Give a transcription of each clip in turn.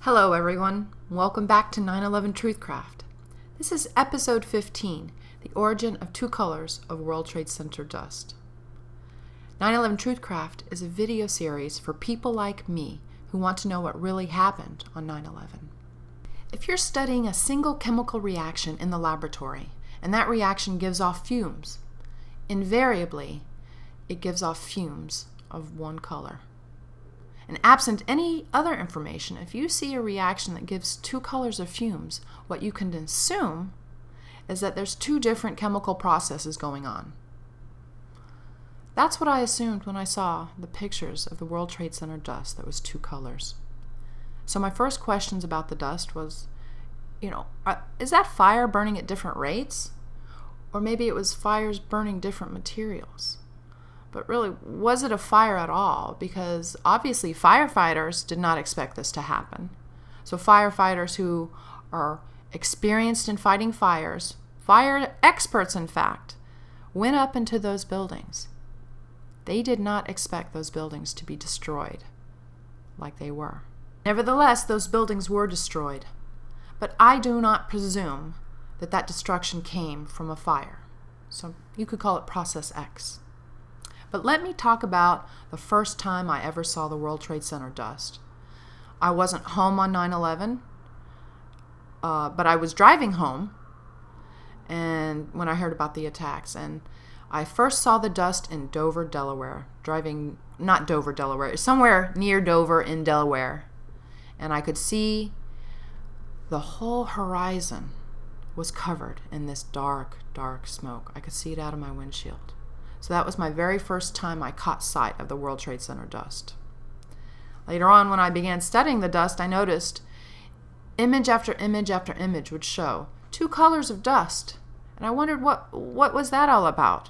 Hello everyone, welcome back to 9/11 TruthCraft. This is episode 15, The Origin of Two Colors of World Trade Center Dust. 9/11 TruthCraft is a video series for people like me who want to know what really happened on 9/11. If you're studying a single chemical reaction in the laboratory and that reaction gives off fumes, invariably it gives off fumes of one color. And absent any other information, if you see a reaction that gives two colors of fumes, what you can assume is that there's two different chemical processes going on. That's what I assumed when I saw the pictures of the World Trade Center dust that was two colors. So my first questions about the dust was, is that fire burning at different rates? Or maybe it was fires burning different materials. But really, was it a fire at all? Because obviously firefighters did not expect this to happen. So firefighters who are experienced in fighting fires, fire experts in fact, went up into those buildings. They did not expect those buildings to be destroyed like they were. Nevertheless, those buildings were destroyed. But I do not presume that that destruction came from a fire. So you could call it Process X. But let me talk about the first time I ever saw the World Trade Center dust. I wasn't home on 9/11, but I was driving home and when I heard about the attacks. And I first saw the dust in Dover, Delaware. Not Dover, Delaware, somewhere near Dover in Delaware. And I could see the whole horizon was covered in this dark, dark smoke. I could see it out of my windshield. So that was my very first time I caught sight of the World Trade Center dust. Later on, when I began studying the dust, I noticed image after image after image would show two colors of dust. And I wondered what was that all about?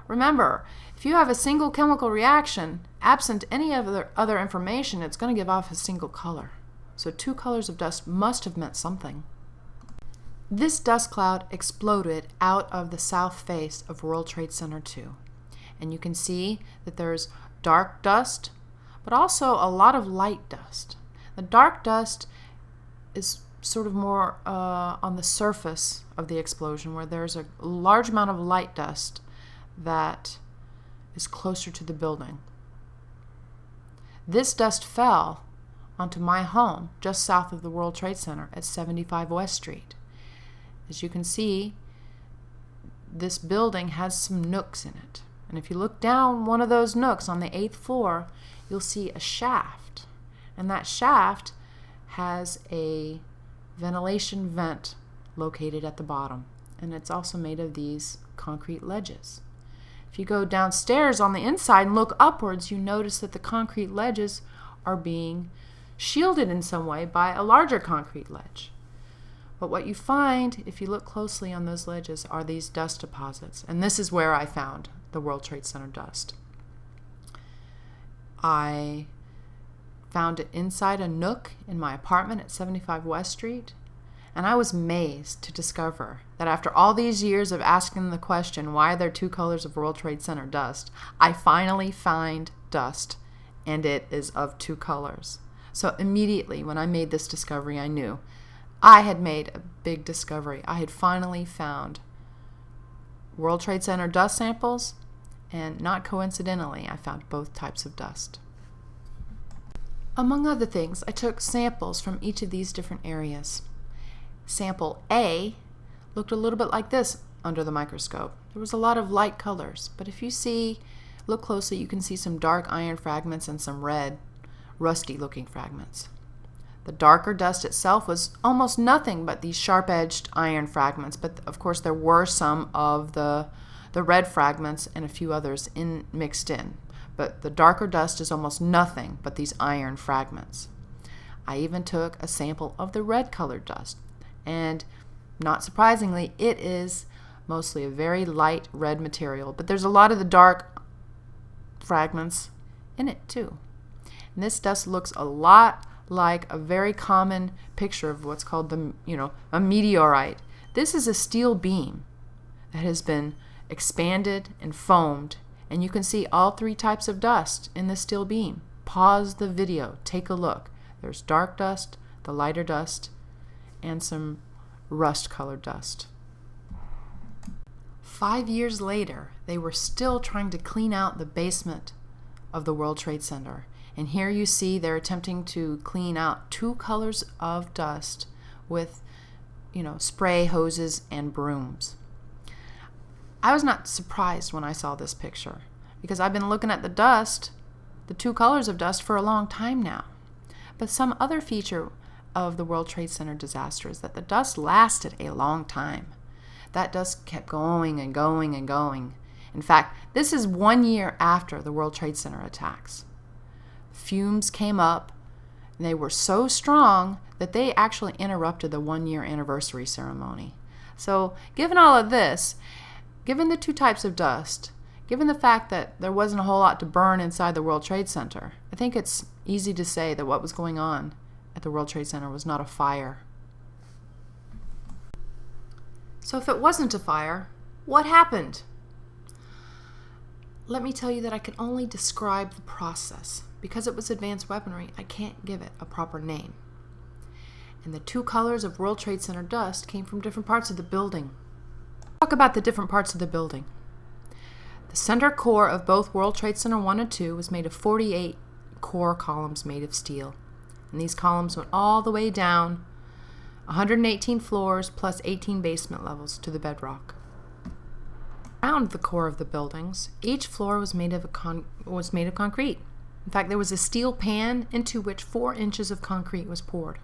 Remember, if you have a single chemical reaction, absent any other information, it's going to give off a single color. So two colors of dust must have meant something. This dust cloud exploded out of the south face of World Trade Center 2. And you can see that there's dark dust, but also a lot of light dust. The dark dust is sort of more on the surface of the explosion, where there's a large amount of light dust that is closer to the building. This dust fell onto my home just south of the World Trade Center at 75 West Street. As you can see, this building has some nooks in it. And if you look down one of those nooks on the 8th floor, you'll see a shaft. And that shaft has a ventilation vent located at the bottom. And it's also made of these concrete ledges. If you go downstairs on the inside and look upwards, you notice that the concrete ledges are being shielded in some way by a larger concrete ledge. But what you find, if you look closely on those ledges, are these dust deposits. And this is where I found the World Trade Center dust. I found it inside a nook in my apartment at 75 West Street. And I was amazed to discover that after all these years of asking the question, why are there two colors of World Trade Center dust, I finally find dust, and it is of two colors. So immediately when I made this discovery, I knew I had made a big discovery. I had finally found World Trade Center dust samples, and not coincidentally, I found both types of dust. Among other things, I took samples from each of these different areas. Sample A looked a little bit like this under the microscope. There was a lot of light colors, but if you look closely, you can see some dark iron fragments and some red, rusty-looking fragments. The darker dust itself was almost nothing but these sharp-edged iron fragments, but of course there were some of the red fragments and a few others mixed in. But the darker dust is almost nothing but these iron fragments. I even took a sample of the red-colored dust, and not surprisingly, it is mostly a very light red material, but there's a lot of the dark fragments in it too. And this dust looks a lot like a very common picture of what's called a meteorite. This is a steel beam that has been expanded and foamed, and you can see all three types of dust in the steel beam. Pause the video, take a look. There's dark dust, the lighter dust, and some rust-colored dust. 5 years later, they were still trying to clean out the basement of the World Trade Center. And here you see they're attempting to clean out 2 colors of dust with, spray hoses and brooms. I was not surprised when I saw this picture because I've been looking at the dust, the 2 colors of dust, for a long time now. But some other feature of the World Trade Center disaster is that the dust lasted a long time. That dust kept going and going and going. In fact, this is 1 year after the World Trade Center attacks. Fumes came up, and they were so strong that they actually interrupted the 1-year anniversary ceremony. So, given all of this, given the 2 types of dust, given the fact that there wasn't a whole lot to burn inside the World Trade Center, I think it's easy to say that what was going on at the World Trade Center was not a fire. So if it wasn't a fire, what happened? Let me tell you that I can only describe the process. Because it was advanced weaponry, I can't give it a proper name. And the 2 colors of World Trade Center dust came from different parts of the building. Talk about the different parts of the building. The center core of both World Trade Center 1 and 2 was made of 48 core columns made of steel. And these columns went all the way down 118 floors plus 18 basement levels to the bedrock. Around the core of the buildings, each floor was made of concrete. In fact, there was a steel pan into which 4 inches of concrete was poured.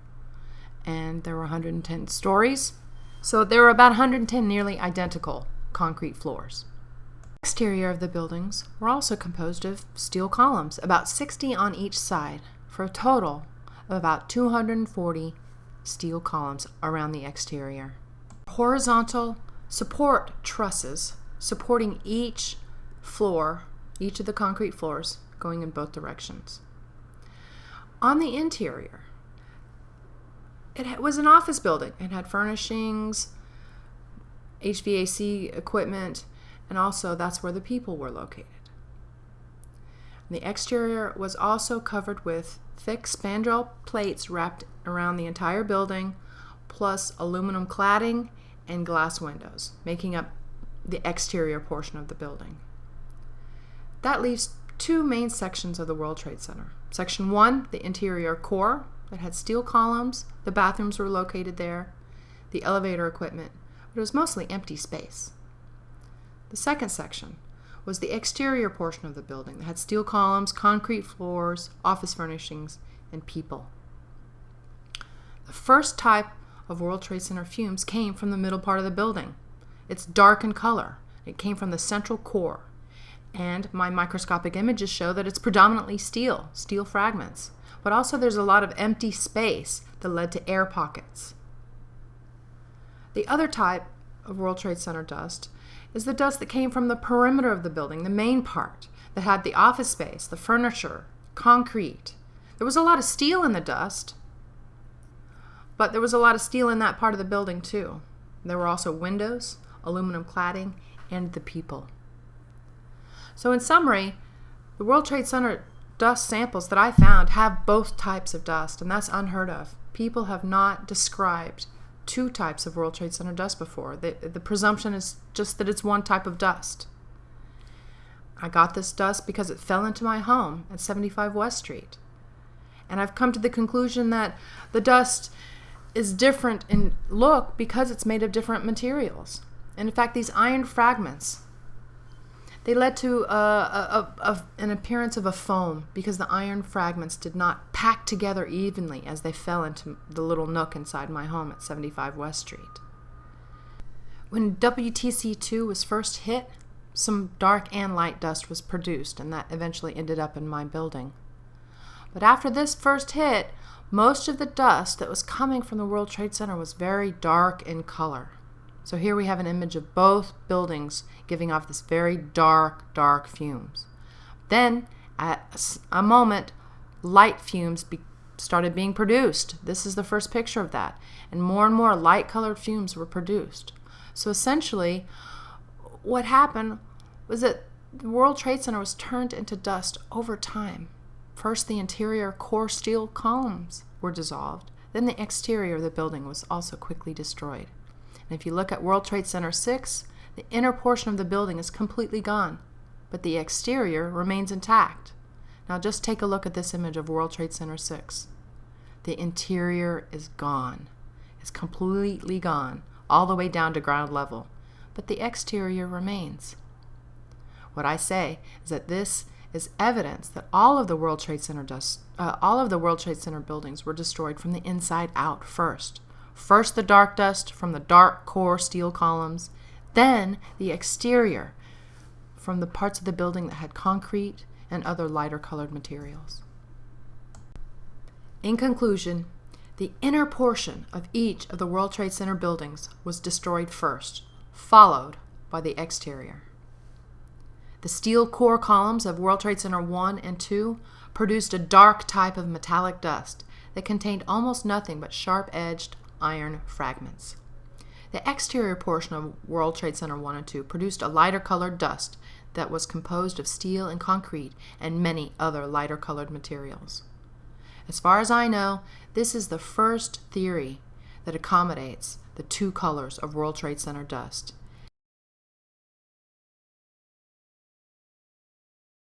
And there were 110 stories, so there were about 110 nearly identical concrete floors. The exterior of the buildings were also composed of steel columns, about 60 on each side, for a total of about 240 steel columns around the exterior. Horizontal support trusses supporting each floor, each of the concrete floors, going in both directions. On the interior, it was an office building. It had furnishings, HVAC equipment, and also that's where the people were located. And the exterior was also covered with thick spandrel plates wrapped around the entire building, plus aluminum cladding and glass windows, making up the exterior portion of the building. That leaves 2 main sections of the World Trade Center. Section 1, the interior core, that had steel columns. The bathrooms were located there, the elevator equipment, but it was mostly empty space. The second section was the exterior portion of the building that had steel columns, concrete floors, office furnishings, and people. The first type of World Trade Center fumes came from the middle part of the building. It's dark in color. It came from the central core. And my microscopic images show that it's predominantly steel fragments. But also there's a lot of empty space that led to air pockets. The other type of World Trade Center dust is the dust that came from the perimeter of the building, the main part, that had the office space, the furniture, concrete. There was a lot of steel in the dust, but there was a lot of steel in that part of the building too. There were also windows, aluminum cladding, and the people. So in summary, the World Trade Center dust samples that I found have both types of dust, and that's unheard of. People have not described 2 types of World Trade Center dust before. The presumption is just that it's 1 type of dust. I got this dust because it fell into my home at 75 West Street. And I've come to the conclusion that the dust is different in look because it's made of different materials. And in fact, these iron fragments, they led to an appearance of a foam because the iron fragments did not pack together evenly as they fell into the little nook inside my home at 75 West Street. When WTC2 was first hit, some dark and light dust was produced, and that eventually ended up in my building. But after this first hit, most of the dust that was coming from the World Trade Center was very dark in color. So here we have an image of both buildings giving off this very dark, dark fumes. Then, at a moment, light fumes started being produced. This is the first picture of that. And more light-colored fumes were produced. So essentially, what happened was that the World Trade Center was turned into dust over time First, the interior core steel columns were dissolved. Then the exterior of the building was also quickly destroyed. And if you look at World Trade Center 6, the inner portion of the building is completely gone, but the exterior remains intact. Now just take a look at this image of World Trade Center 6. The interior is gone. It's completely gone, all the way down to ground level, but the exterior remains. What I say is that this is evidence that all of the World Trade Center buildings were destroyed from the inside out first. First the dark dust from the dark core steel columns, then the exterior from the parts of the building that had concrete and other lighter colored materials. In conclusion, the inner portion of each of the World Trade Center buildings was destroyed first, followed by the exterior. The steel core columns of World Trade Center 1 and 2 produced a dark type of metallic dust that contained almost nothing but sharp-edged iron fragments. The exterior portion of World Trade Center 1 and 2 produced a lighter colored dust that was composed of steel and concrete and many other lighter colored materials. As far as I know, this is the first theory that accommodates the two colors of World Trade Center dust.